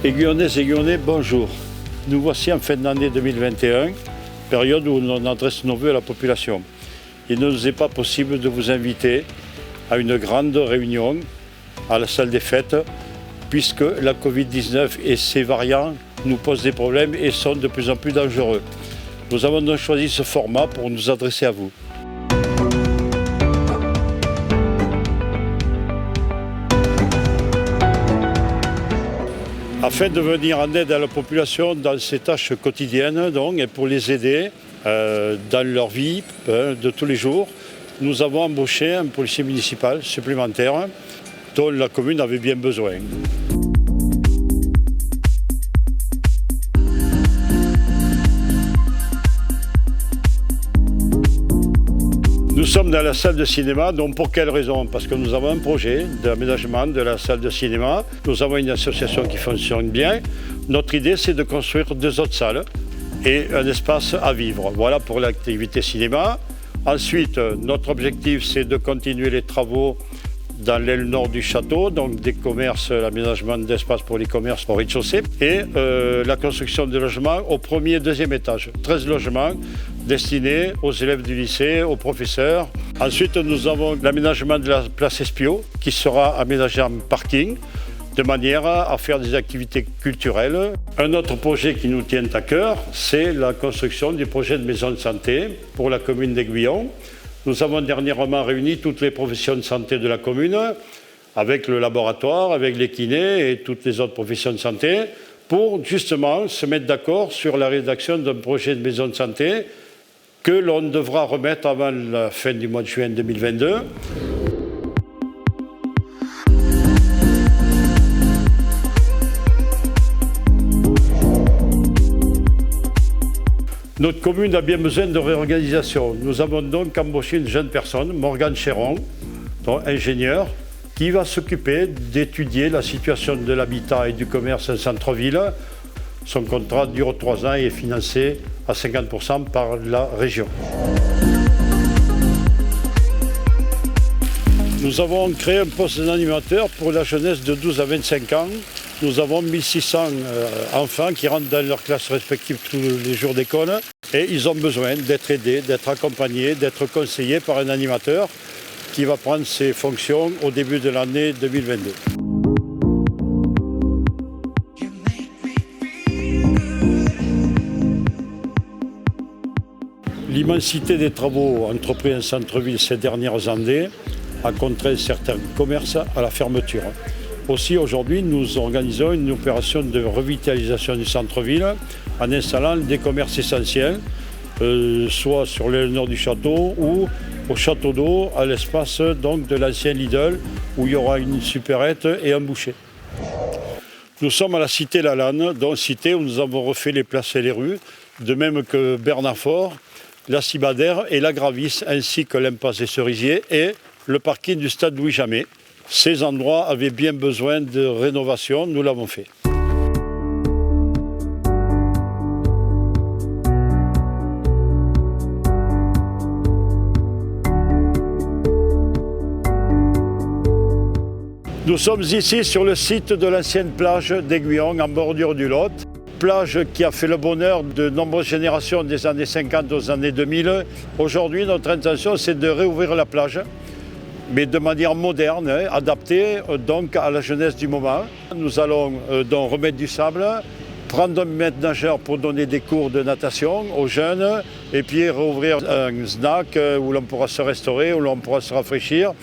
Aiguillonnaises et Aiguillonnais, bonjour. Nous voici en fin d'année 2021, période où on adresse nos vœux à la population. Il ne nous est pas possible de vous inviter à une grande réunion à la salle des fêtes, puisque la Covid-19 et ses variants nous posent des problèmes et sont de plus en plus dangereux. Nous avons donc choisi ce format pour nous adresser à vous. Afin de venir en aide à la population dans ses tâches quotidiennes donc, et pour les aider dans leur vie de tous les jours, nous avons embauché un policier municipal supplémentaire dont la commune avait bien besoin. Nous sommes dans la salle de cinéma, donc pour quelle raison? Parce que nous avons un projet d'aménagement de la salle de cinéma. Nous avons une association qui fonctionne bien. Notre idée, c'est de construire 2 autres salles et un espace à vivre. Voilà pour l'activité cinéma. Ensuite, notre objectif, c'est de continuer les travaux dans l'aile nord du château, donc des commerces, l'aménagement d'espace pour les commerces au rez-de-chaussée et la construction de logements au 1er et 2e étage. 13 logements destinés aux élèves du lycée, aux professeurs. Ensuite, nous avons l'aménagement de la place Espio qui sera aménagée en parking de manière à faire des activités culturelles. Un autre projet qui nous tient à cœur, c'est la construction du projet de maison de santé pour la commune d'Aiguillon. Nous avons dernièrement réuni toutes les professions de santé de la commune, avec le laboratoire, avec les kinés et toutes les autres professions de santé, pour justement se mettre d'accord sur la rédaction d'un projet de maison de santé que l'on devra remettre avant la fin du mois de juin 2022. Notre commune a bien besoin de réorganisation. Nous avons donc embauché une jeune personne, Morgane Chéron, ingénieure, qui va s'occuper d'étudier la situation de l'habitat et du commerce en centre-ville. Son contrat dure 3 ans et est financé à 50% par la région. Nous avons créé un poste d'animateur pour la jeunesse de 12 à 25 ans. Nous avons 1600 enfants qui rentrent dans leurs classes respectives tous les jours d'école et ils ont besoin d'être aidés, d'être accompagnés, d'être conseillés par un animateur qui va prendre ses fonctions au début de l'année 2022. L'immensité des travaux entrepris en centre-ville ces dernières années a contraint certains commerces à la fermeture. Aussi, aujourd'hui, nous organisons une opération de revitalisation du centre-ville en installant des commerces essentiels, soit sur l'aile nord du château ou au château d'eau, à l'espace donc de l'ancien Lidl, où il y aura une supérette et un boucher. Nous sommes à la cité Lalanne, donc cité où nous avons refait les places et les rues, de même que Bernard-Fort, la Cibadère et la Gravis, ainsi que l'impasse des Cerisiers et le parking du stade Louis-Jamet. Ces endroits avaient bien besoin de rénovation, nous l'avons fait. Nous sommes ici sur le site de l'ancienne plage d'Aiguillon en bordure du Lot. Plage qui a fait le bonheur de nombreuses générations des années 50 aux années 2000. Aujourd'hui, notre intention, c'est de réouvrir la plage, mais de manière moderne, adaptée donc à la jeunesse du moment. Nous allons donc remettre du sable, prendre un maître nageur pour donner des cours de natation aux jeunes, et puis rouvrir un snack où l'on pourra se restaurer, où l'on pourra se rafraîchir,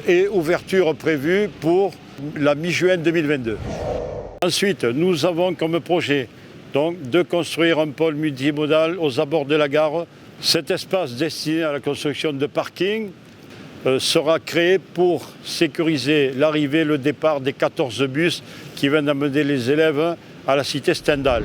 et ouverture prévue pour la mi-juin 2022. Ensuite, nous avons comme projet donc, de construire un pôle multimodal aux abords de la gare. Cet espace destiné à la construction de parking sera créé pour sécuriser l'arrivée et le départ des 14 bus qui viennent amener les élèves à la cité Stendhal.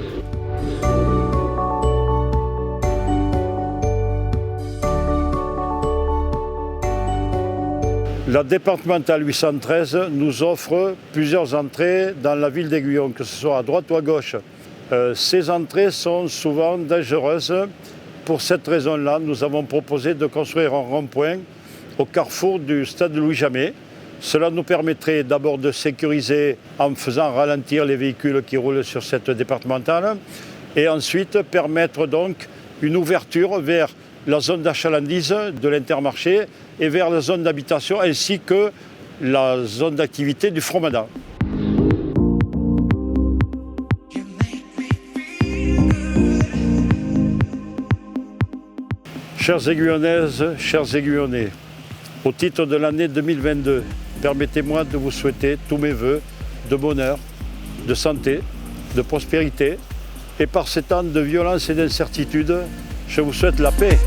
La départementale 813 nous offre plusieurs entrées dans la ville d'Aiguillon, que ce soit à droite ou à gauche. Ces entrées sont souvent dangereuses. Pour cette raison-là, nous avons proposé de construire un rond-point au carrefour du stade Louis-Jamet Cela nous permettrait d'abord de sécuriser en faisant ralentir les véhicules qui roulent sur cette départementale et ensuite permettre donc une ouverture vers la zone d'achalandise de l'Intermarché et vers la zone d'habitation ainsi que la zone d'activité du Fromadan. Chères Aiguillonnaises, chers Aiguillonnais, au titre de l'année 2022, permettez-moi de vous souhaiter tous mes vœux de bonheur, de santé, de prospérité. Et par ces temps de violence et d'incertitude, je vous souhaite la paix.